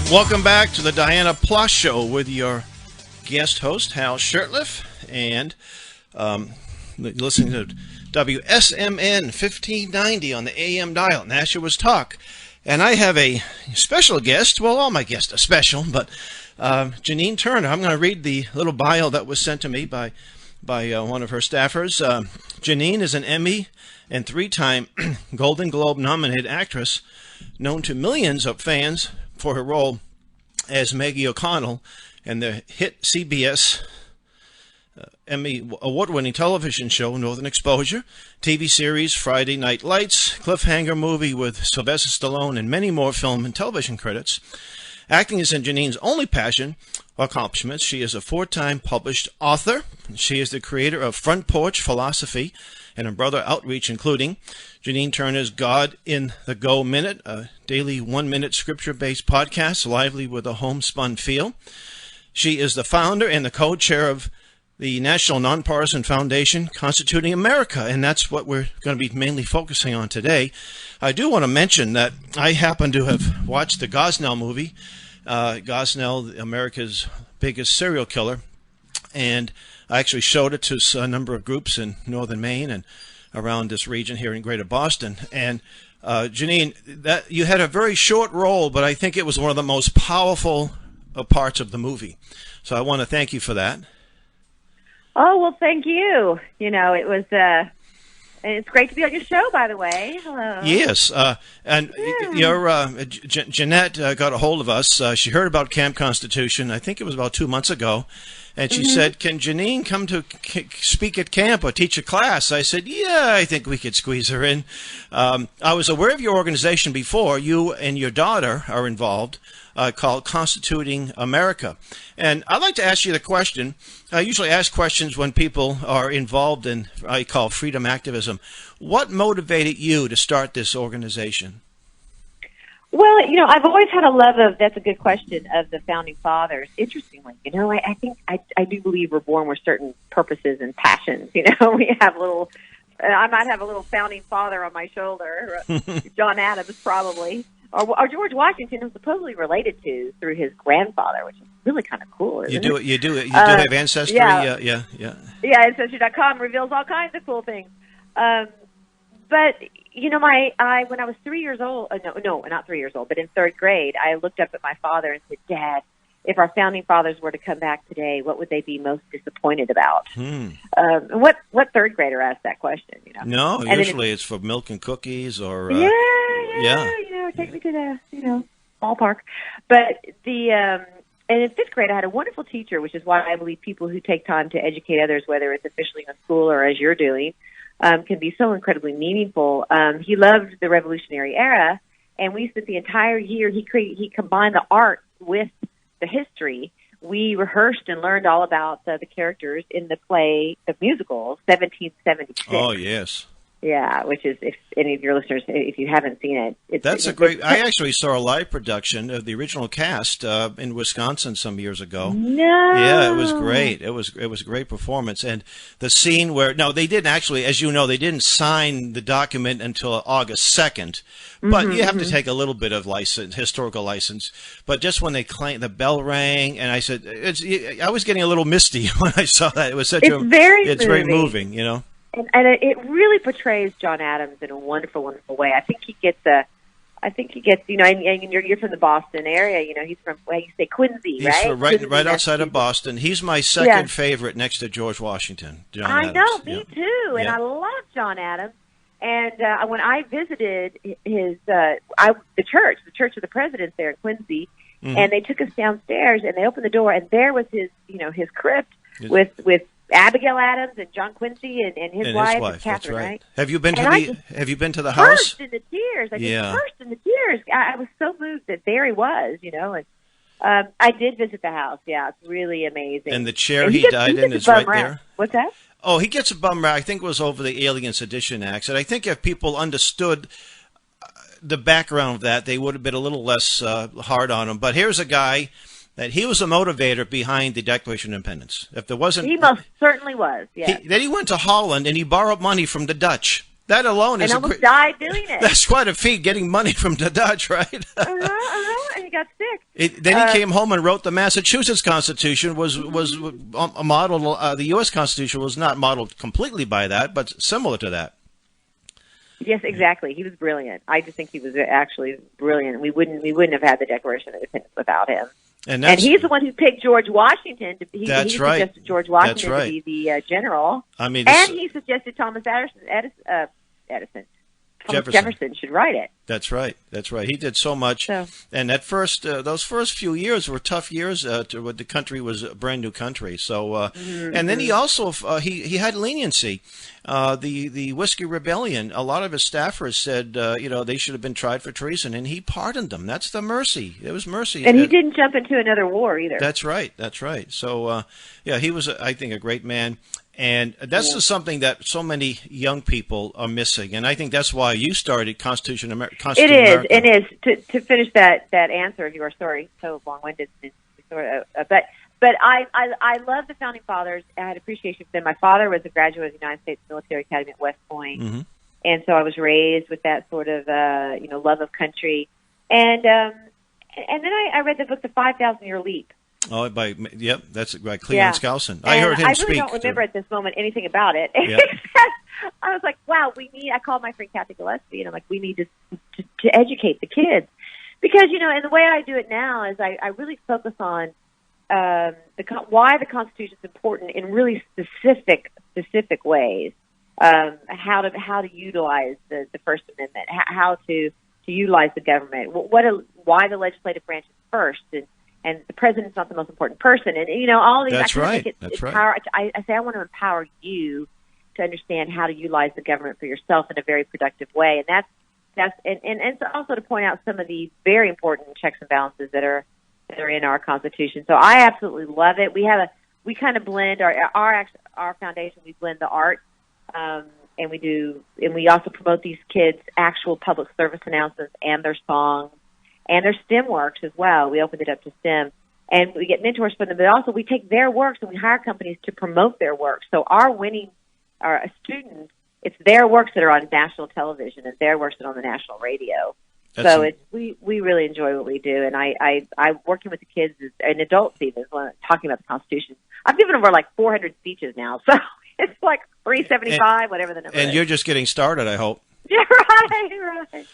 Welcome back to the Dianna Ploss Show with your guest host, Hal Shurtleff, and listening to WSMN 1590 on the AM dial, Nashua Talk. And I have a special guest. Well, all my guests are special, but Janine Turner. I'm going to read the little bio that was sent to me by one of her staffers. Janine is an Emmy and 3-time Golden Globe nominated actress, known to millions of fans for her role as Maggie O'Connell in the hit CBS Emmy award-winning television show Northern Exposure, TV series Friday Night Lights, Cliffhanger movie with Sylvester Stallone, and many more film and television credits. Acting isn't Janine's only passion or accomplishments. She is a 4-time published author. She is the creator of Front Porch Philosophy and Umbrella Outreach, including Janine Turner's God in the Go Minute, a daily 1-minute scripture-based podcast, lively with a homespun feel. She is the founder and the co-chair of the National Non-Partisan Foundation, Constituting America, and that's what we're going to be mainly focusing on today. I do want to mention that I happen to have watched the Gosnell movie, Gosnell, America's biggest serial killer, and I actually showed it to a number of groups in northern Maine and around this region here in Greater Boston. And Janine, that you had a very short role, but I think it was one of the most powerful parts of the movie. So I want to thank you for that. Oh, well, thank you. You know, it was, it's great to be on your show, by the way. Hello. Yes. And your Jeanette got a hold of us. She heard about Camp Constitution. I think it was about 2 months ago. And she said, can Janine come to speak at camp or teach a class? I said, yeah, I think we could squeeze her in. I was aware of your organization before. You and your daughter are involved, called Constituting America. And I'd like to ask you the question. I usually ask questions when people are involved in, I call freedom activism. What motivated you to start this organization? Well, you know, I've always had a love of, that's a good question, of the Founding Fathers. Interestingly, you know, I think I do believe we're born with certain purposes and passions. You know, we have little, I might have a little Founding Father on my shoulder, John Adams probably, or George Washington, who's supposedly related to through his grandfather, which is really kind of cool, isn't it? You do have ancestry? Yeah. Yeah, Ancestry.com reveals all kinds of cool things. But, you know, when I was 3 years old, no, not 3 years old, but in 3rd grade, I looked up at my father and said, Dad, if our founding fathers were to come back today, what would they be most disappointed about? What 3rd grader asked that question, you know? No, usually it's for milk and cookies or... Yeah, you know, take me to the, you know, ballpark. But and in 5th grade, I had a wonderful teacher, which is why I believe people who take time to educate others, whether it's officially in school or as you're doing, can be so incredibly meaningful. He loved the Revolutionary era, and we spent the entire year, he combined the art with the history. We rehearsed and learned all about the characters in the play, the musical, 1776. Oh, yes. Yeah, which is, if any of your listeners, if you haven't seen it, I actually saw a live production of the original cast in Wisconsin some years ago. No. Yeah, it was great. It was a great performance, and the scene where they didn't actually, as you know, they didn't sign the document until August 2nd. But you have to take a little bit of historical license. But just when the bell rang, and I said, I was getting a little misty when I saw that. It was it's very moving, you know. And it really portrays John Adams in a wonderful, wonderful way. I think he gets, you know, and you're from the Boston area. You know, he's from, you say Quincy, right? He's right outside of Boston. He's my second favorite next to George Washington. John Adams. Know, me too. And I love John Adams. And when I visited the Church of the Presidents there in Quincy, and they took us downstairs and they opened the door, and there was his crypt with Abigail Adams and John Quincy and his wife Catherine, right? Have you been to the house? Burst into tears. Burst into tears. I was so moved that there he was, you know. And I did visit the house. Yeah, it's really amazing. And the chair he died in is right there. What's that? Oh, he gets a bum rap. I think it was over the Alien Sedition Acts. And I think if people understood the background of that, they would have been a little less hard on him. But here's a guy that he was a motivator behind the Declaration of Independence. If there wasn't, he most certainly was. Yeah. Then he went to Holland and he borrowed money from the Dutch. That alone is and almost died doing it. That's quite a feat, getting money from the Dutch, right? And he got sick. Then he came home and wrote the Massachusetts Constitution. Was a model. The U.S. Constitution was not modeled completely by that, but similar to that. Yes, exactly. He was brilliant. I just think he was actually brilliant. We wouldn't have had the Declaration of Independence without him. And he's the one who picked George Washington to be. He suggested George Washington to be the general. I mean, and he suggested Thomas Jefferson should write it. That's right. That's right. He did so much. So, and at first, those first few years were tough years. The country was a brand new country. So, and then he also he had leniency. The Whiskey Rebellion. A lot of his staffers said they should have been tried for treason, and he pardoned them. That's the mercy. It was mercy. And he didn't jump into another war either. That's right. That's right. So, he was, I think, a great man. And that's just something that so many young people are missing. And I think that's why you started Constituting America. It is. To finish that answer of yours, sorry, so long-winded. But I love the Founding Fathers. I had appreciation for them. My father was a graduate of the United States Military Academy at West Point. Mm-hmm. And so I was raised with that sort of, love of country. And then I read the book, The 5,000-Year Leap. Oh, that's by Cleveland Skousen. I heard him speak. I really don't remember at this moment anything about it. Yeah. I was like, wow, I called my friend Kathy Gillespie, and I'm like, we need to educate the kids. Because, and the way I do it now is I really focus on why the Constitution is important in really specific ways. How to utilize the First Amendment, how to utilize the government, why the legislative branch is first, and the president's not the most important person, and all these. That's right. That's right. I say I want to empower you to understand how to utilize the government for yourself in a very productive way, and and also to point out some of the very important checks and balances that are in our Constitution. So I absolutely love it. We kind of blend our foundation. We blend the art, and we also promote these kids' actual public service announcements and their songs. And their STEM works as well. We opened it up to STEM. And we get mentors from them, but also we take their works and we hire companies to promote their work. So our students, it's their works that are on national television and their works that are on the national radio. We really enjoy what we do. And I working with the kids and adults even talking about the Constitution. I've given over like 400 speeches now. So it's like 375, whatever the number is. And you're just getting started, I hope. Yeah, right.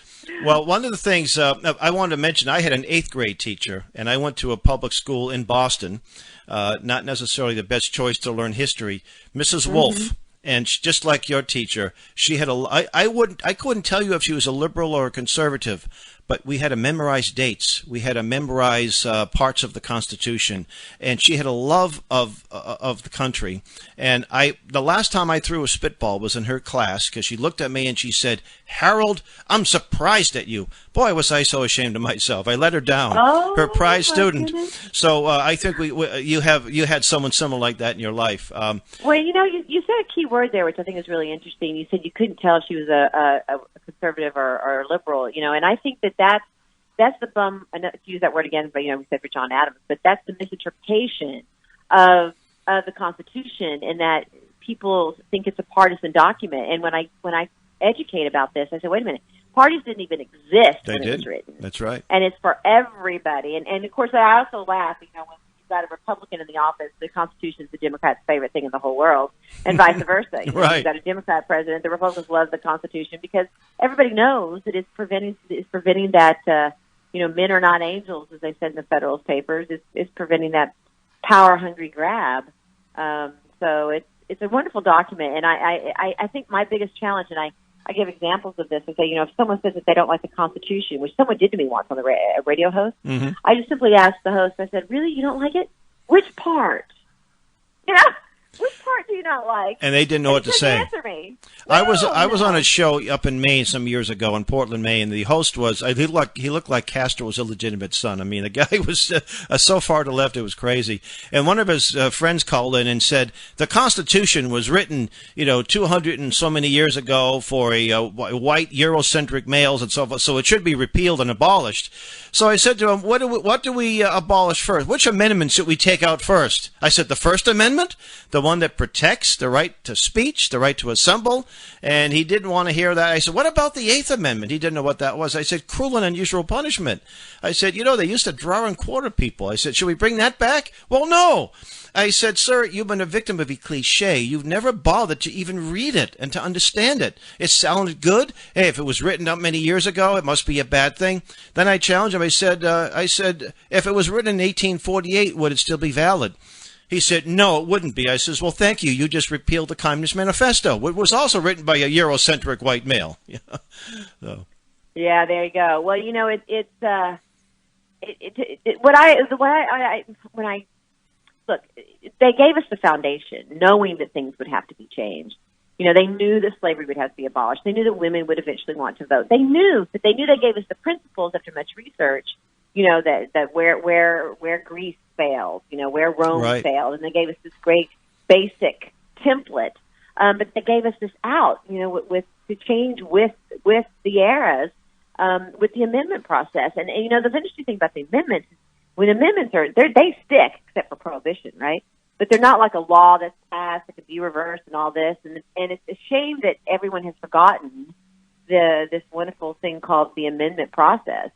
Well, one of the things I wanted to mention, I had an 8th grade teacher, and I went to a public school in Boston, not necessarily the best choice to learn history, Mrs. Wolf. And just like your teacher, she had I couldn't tell you if she was a liberal or a conservative, but we had to memorize dates. We had to memorize parts of the Constitution, and she had a love of the country. And the last time I threw a spitball was in her class, because she looked at me and she said, "Harold, I'm surprised at you." Boy, was I so ashamed of myself. I let her down. Oh, her prize student. Goodness. So I think you had someone similar like that in your life. Well, you said a key word there, which I think is really interesting. You said you couldn't tell if she was a conservative or a liberal, and I think that's the bum. I know to use that word again, but we said for John Adams, but that's the misinterpretation of the Constitution, in that people think it's a partisan document. And when I educate about this, I say, wait a minute, parties didn't even exist when it was written. That's right. And it's for everybody. And of course, I also laugh, when you've got a Republican in the office, the Constitution is the Democrats' favorite thing in the whole world, and vice versa. Right. You've got a Democrat president, the Republicans love the Constitution because everybody knows that it's preventing that, men are not angels, as they said in the Federalist Papers. It's preventing that power-hungry grab. So it's a wonderful document, and I think my biggest challenge, and I give examples of this, and say, if someone says that they don't like the Constitution, which someone did to me once on the radio host, I just simply asked the host, I said, really, you don't like it? Which part? Which part do you not like? And they didn't know what to say. Answer me. I was on a show up in Maine some years ago, in Portland, Maine. The host was he looked like Castro's illegitimate son. I mean, the guy was so far to the left it was crazy. And one of his friends called in and said the Constitution was written 200 and so many years ago for a white Eurocentric males and so forth, so it should be repealed and abolished. So I said to him, what do we abolish first? Which amendment should we take out first? I said the First Amendment, the one that protects the right to speech, the right to assemble, and he didn't want to hear that. I said, what about the Eighth Amendment? He didn't know what that was. I said, cruel and unusual punishment. I said, they used to draw and quarter people. I said, should we bring that back? Well, no. I said, sir, you've been a victim of a cliche. You've never bothered to even read it and to understand it. It sounded good. Hey, if it was written up many years ago, it must be a bad thing. Then I challenged him. I said, if it was written in 1848, would it still be valid? He said, no, it wouldn't be. I says, well, thank you. You just repealed the Communist Manifesto. It was also written by a Eurocentric white male. So. Yeah, there you go. Well, look, they gave us the foundation, knowing that things would have to be changed. They knew that slavery would have to be abolished. They knew that women would eventually want to vote. They knew they gave us the principles after much research, that where Greece failed, where Rome failed, and they gave us this great basic template. But they gave us this out, to change with the eras, with the amendment process. And the interesting thing about the amendments is when amendments they stick, except for prohibition, right? But they're not like a law that's passed that could be reversed and all this. And it's a shame that everyone has forgotten this wonderful thing called the amendment process.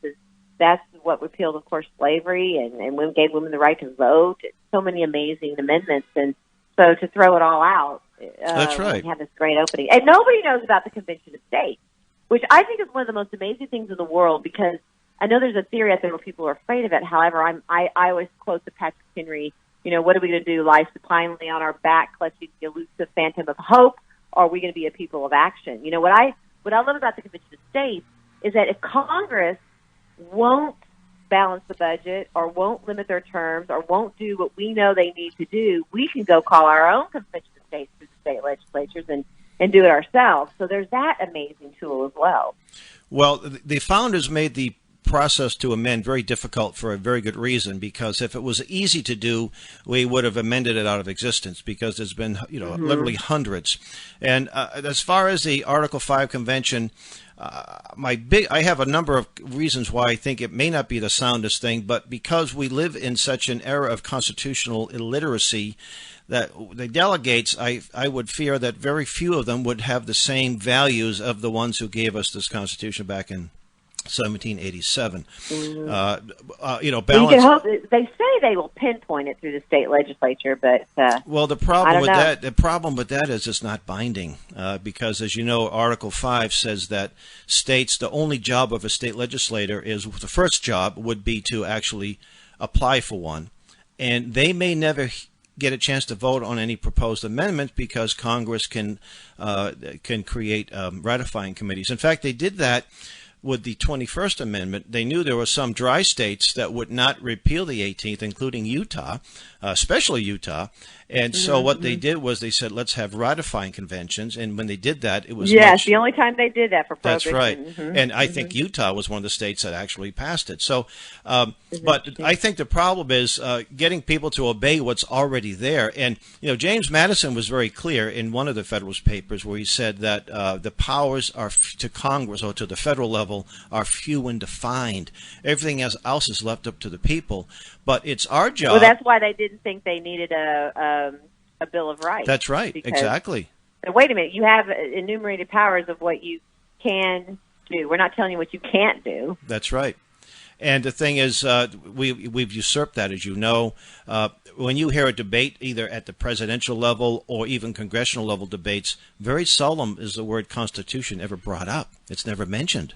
That's what repealed, of course, slavery and gave women the right to vote. So many amazing amendments. And so to throw it all out, that's right. We have this great opening. And nobody knows about the Convention of States, which I think is one of the most amazing things in the world, because I know there's a theory out there where people are afraid of it. However, I always quote the Patrick Henry, what are we going to do, lie supinely on our back, clutching the elusive phantom of hope, or are we going to be a people of action? What I love about the Convention of States is that if Congress won't balance the budget or won't limit their terms or won't do what we know they need to do, we can go call our own Convention of States through the state legislatures and do it ourselves. So there's that amazing tool as well. Well, the founders made the process to amend very difficult for a very good reason, because if it was easy to do, we would have amended it out of existence, because there's been literally hundreds. And as far as the Article 5 convention, I have a number of reasons why I think it may not be the soundest thing, but because we live in such an era of constitutional illiteracy, that the delegates, I would fear that very few of them would have the same values of the ones who gave us this Constitution back in 1787. Balance. You can hope, they say they will pinpoint it through the state legislature, but the problem with that is it's not binding, because, as you know, Article 5 says that states, the only job of a state legislator is, the first job would be to actually apply for one, and they may never get a chance to vote on any proposed amendments because Congress can create ratifying committees. In fact, they did that with the 21st Amendment. They knew there were some dry states that would not repeal the 18th, including Utah, especially Utah. And so what they did was they said, let's have ratifying conventions. And when they did that, it was the only time they did that for prohibition. That's right. And I think Utah was one of the states that actually passed it. So, but I think the problem is getting people to obey what's already there. And, James Madison was very clear in one of the Federalist Papers where he said that the powers are to Congress or to the federal level are few and defined. Everything else is left up to the people. But it's our job. Well, that's why they didn't think they needed a Bill of Rights. That's right. Exactly. Wait a minute. You have enumerated powers of what you can do. We're not telling you what you can't do. That's right. And the thing is, we've usurped that, as you know. When you hear a debate, either at the presidential level or even congressional level debates, very seldom is the word Constitution ever brought up. It's never mentioned.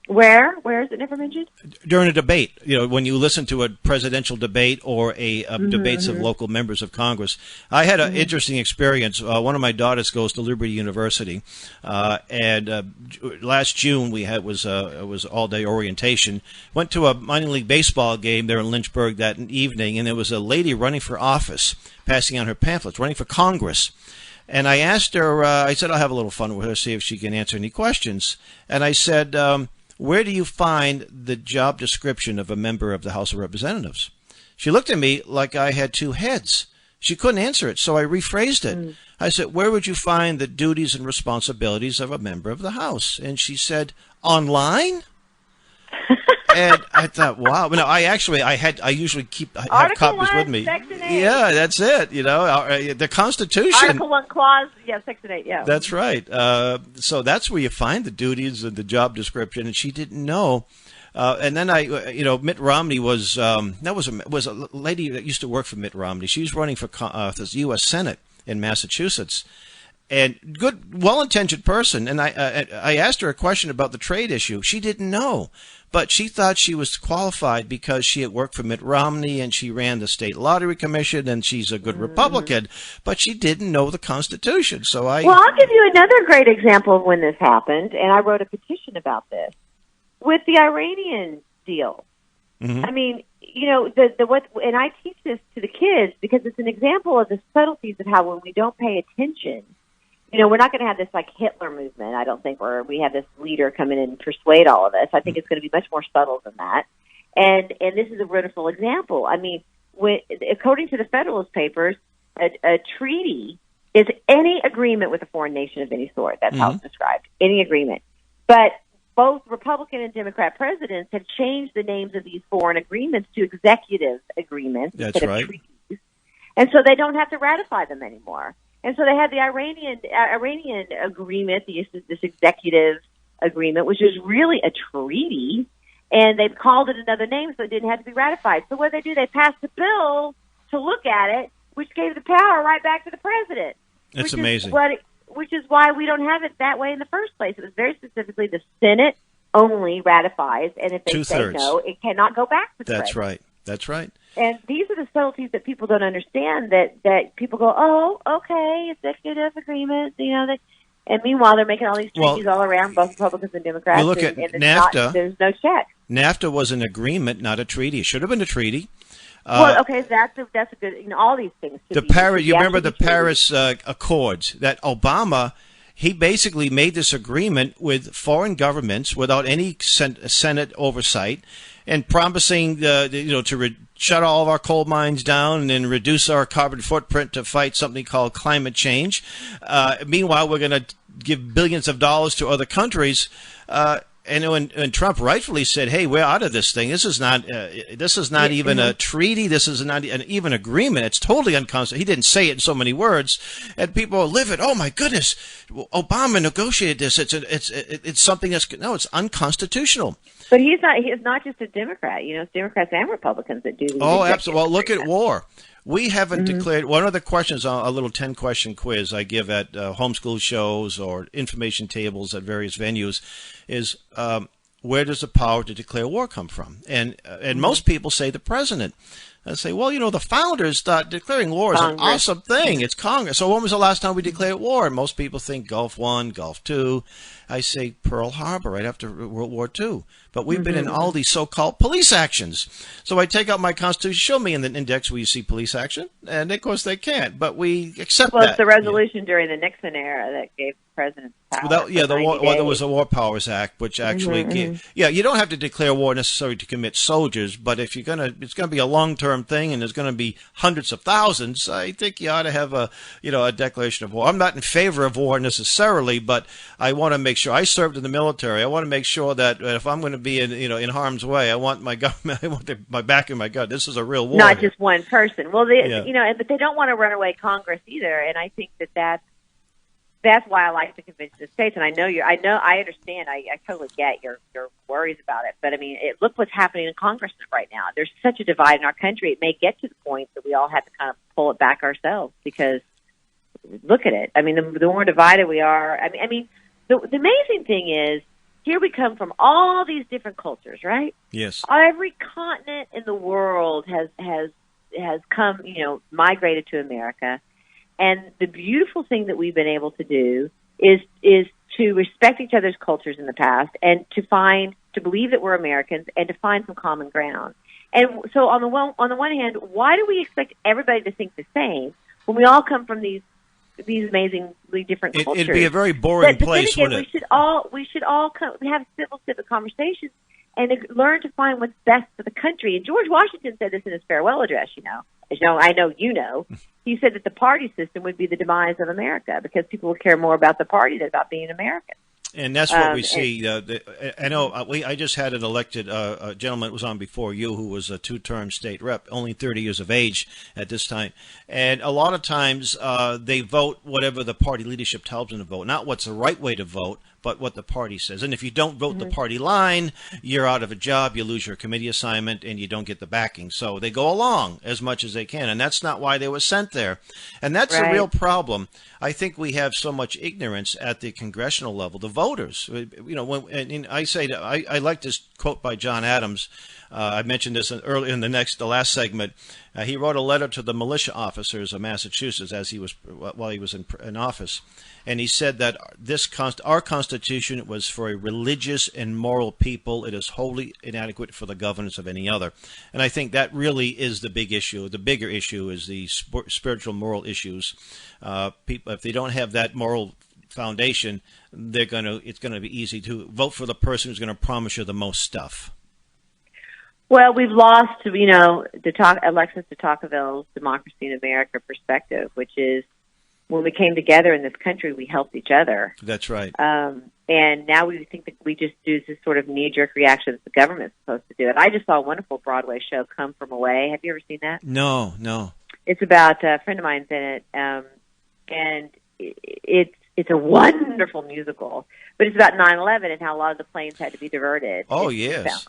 Where is it never mentioned? During a debate, when you listen to a presidential debate or debates of local members of Congress. I had an interesting experience. One of my daughters goes to Liberty University, and last June it was all day orientation. Went to a minor league baseball game there in Lynchburg that evening, and there was a lady running for office, passing out her pamphlets, running for Congress. And I asked her, I said, I'll have a little fun with her, see if she can answer any questions. And I said, where do you find the job description of a member of the House of Representatives? She looked at me like I had two heads. She couldn't answer it, so I rephrased it. I said, where would you find the duties and responsibilities of a member of the House? And she said, online? And I thought, wow. No, I usually have copies with me. Section 8. Yeah, that's it. The Constitution. Article 1, clause, Section 8, yeah. That's right. So that's where you find the duties and the job description, and she didn't know. And then Mitt Romney was was a lady that used to work for Mitt Romney. She was running for the U.S. Senate in Massachusetts, and good, well-intentioned person. And I asked her a question about the trade issue. She didn't know, but she thought she was qualified because she had worked for Mitt Romney and she ran the state lottery commission and she's a good Republican. But she didn't know the Constitution. So I'll give you another great example of when this happened, and I wrote a petition about this. With the Iranian deal, I mean, and I teach this to the kids because it's an example of the subtleties of how when we don't pay attention, we're not going to have this like Hitler movement. I don't think where we have this leader come in and persuade all of us. I think it's going to be much more subtle than that. And this is a wonderful example. I mean, according to the Federalist Papers, a treaty is any agreement with a foreign nation of any sort. That's how it's described. Any agreement, but both Republican and Democrat presidents have changed the names of these foreign agreements to executive agreements instead of treaties. And so they don't have to ratify them anymore. And so they had the Iranian agreement, this executive agreement, which is really a treaty, and they've called it another name so it didn't have to be ratified. So what they do, they passed a bill to look at it, which gave the power right back to the president. It's amazing. Which is why we don't have it that way in the first place. It was very specifically the Senate only ratifies, and if they say no, it cannot go back to the president. That's right. And these are the subtleties that people don't understand, that people go, oh, okay, executive agreement, and meanwhile they're making all these treaties all around, both Republicans and Democrats. You look at NAFTA. There's no check. NAFTA was an agreement, not a treaty. It should have been a treaty. That's a good. All these things. You remember the Paris Accords that Obama, he basically made this agreement with foreign governments without any Senate oversight, and promising to shut all of our coal mines down and then reduce our carbon footprint to fight something called climate change. Meanwhile, we're going to give billions of dollars to other countries. And when Trump rightfully said, "Hey, we're out of this thing. This is not even a treaty. This is not even agreement. It's totally unconstitutional." He didn't say it in so many words, and people are livid. Oh my goodness, Obama negotiated this. It's something it's unconstitutional. But he's not just a Democrat. It's Democrats and Republicans that do these. Oh, absolutely. Well, look at war. We haven't declared. One of the questions on a little 10-question quiz I give at homeschool shows or information tables at various venues is where does the power to declare war come from? And most people say the president. I say, well, the founders thought declaring war is an awesome thing. It's Congress. So when was the last time we declared war? And most people think Gulf I, Gulf II. I say Pearl Harbor right after World War II. But we've been in all these so-called police actions. So I take out my Constitution, show me in the index where you see police action. And, of course, they can't. But we accept that. Well, it's the resolution during the Nixon era that gave the president power. There was a War Powers Act, which actually gave. Yeah, you don't have to declare war necessarily to commit soldiers. But if it's going to be a long-term thing and there's going to be hundreds of thousands, I think you ought to have a declaration of war. I'm not in favor of war necessarily, but I want to make sure. I served in the military. I want to make sure that if I'm going to be in harm's way, I want my government. I want my back in my gut. This is a real war. Not just one person. Well, but they don't want to run away Congress either. And I think that's why I like to convince the states. And I understand. I totally get your worries about it. But I mean, look what's happening in Congress right now. There's such a divide in our country. It may get to the point that we all have to kind of pull it back ourselves because look at it. I mean, the more divided we are. I mean. The amazing thing is, here we come from all these different cultures, right? Yes. Every continent in the world has come, migrated to America, and the beautiful thing that we've been able to do is to respect each other's cultures in the past, and to believe that we're Americans, and to find some common ground. And so, on the one hand, why do we expect everybody to think the same when we all come from these amazingly different cultures? It'd be a very boring place, again, wouldn't it? We should all have civic conversations and learn to find what's best for the country. And George Washington said this in his farewell address. I know. He said that the party system would be the demise of America because people would care more about the party than about being American. And that's what we see. I know I just had an elected a gentleman that was on before you who was a two-term state rep, only 30 years of age at this time. And a lot of times they vote whatever the party leadership tells them to vote, not what's the right way to vote, but what the party says. And if you don't vote the party line, you're out of a job, you lose your committee assignment, and you don't get the backing. So they go along as much as they can, and that's not why they were sent there. And that's a real problem. I think we have so much ignorance at the congressional level. The voters, and I say that I like this quote by John Adams. I mentioned this early in the last segment. He wrote a letter to the militia officers of Massachusetts while he was in office, and he said that our Constitution was for a religious and moral people. It is wholly inadequate for the governance of any other. And I think that really is the big issue. The bigger issue is the spiritual, moral issues. People, if they don't have that moral foundation, it's going to be easy to vote for the person who's going to promise you the most stuff. Well, we've lost, Alexis de Tocqueville's Democracy in America perspective, which is when we came together in this country, we helped each other. That's right. And now we think that we just do this sort of knee-jerk reaction that the government's supposed to do it. I just saw a wonderful Broadway show, Come From Away. Have you ever seen that? No. It's about a friend of mine's in it, and it's a wonderful musical. But it's about 9/11 and how a lot of the planes had to be diverted. Oh, yes.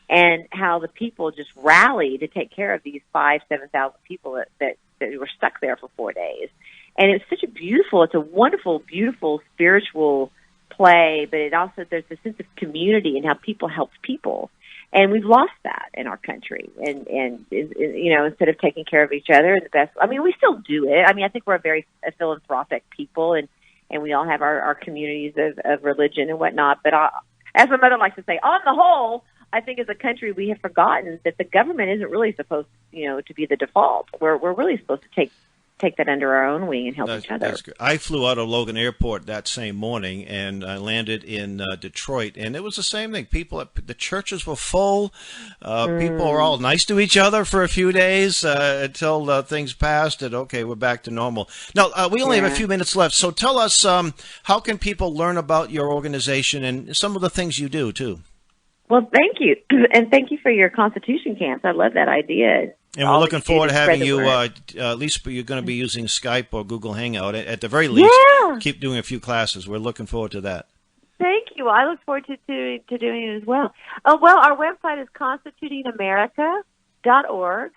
And how the people just rallied to take care of these 7,000 people that were stuck there for 4 days. And it's a wonderful, beautiful spiritual play, but there's a sense of community and how people help people. And we've lost that in our country. And instead of taking care of each other, we still do it. I think we're a philanthropic people, and we all have our communities of religion and whatnot. But as my mother likes to say, on the whole, I think as a country we have forgotten that the government isn't really supposed, to be the default. We're really supposed to take that under our own wing and help each other. That's good. I flew out of Logan Airport that same morning, and I landed in Detroit, and it was the same thing. The churches were full. People were all nice to each other for a few days until things passed, and okay, we're back to normal. Now, we only have a few minutes left, so tell us how can people learn about your organization and some of the things you do, too? Well, thank you. And thank you for your Constitution camps. I love that idea. And we're looking forward to having you, at least you're going to be using Skype or Google Hangout. At the very least, keep doing a few classes. We're looking forward to that. Thank you. I look forward to doing it as well. Our website is constitutingamerica.org.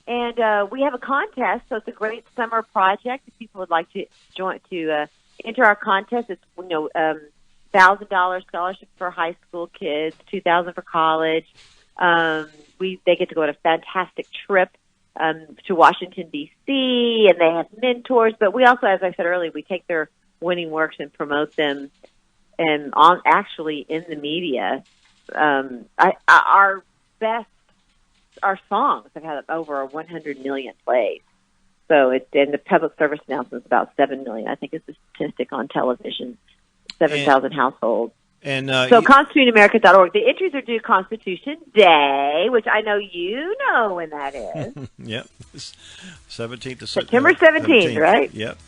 And we have a contest, so it's a great summer project. If people would like to enter our contest, it's, $1,000 scholarship for high school kids, $2,000 for college. They get to go on a fantastic trip to Washington, D.C., and they have mentors. But we also, as I said earlier, we take their winning works and promote them actually in the media. Our songs have had over 100 million plays. So and the public service announcements about 7 million, I think, is the statistic on television. 7,000 households. And so ConstitutingAmerica.org. The entries are due Constitution Day, which I know you know when that is. Yep. 17th to September 17th, right? Yep.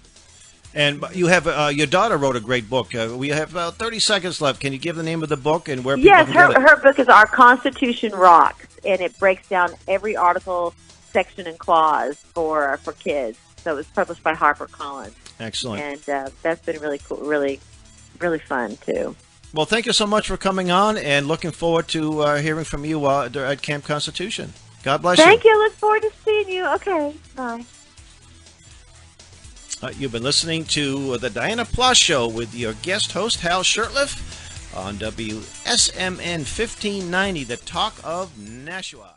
And you have your daughter wrote a great book. We have about 30 seconds left. Can you give the name of the book and where people can get it? Yes, her book is Our Constitution Rocks, and it breaks down every article, section, and clause for kids. So it was published by HarperCollins. Excellent. And that's been really cool, really fun, too. Well, thank you so much for coming on, and looking forward to hearing from you at Camp Constitution. God bless you. Thank you. Look forward to seeing you. Okay, bye. You've been listening to the Dianna Ploss Show with your guest host, Hal Shurtleff, on WSMN 1590, the Talk of Nashua.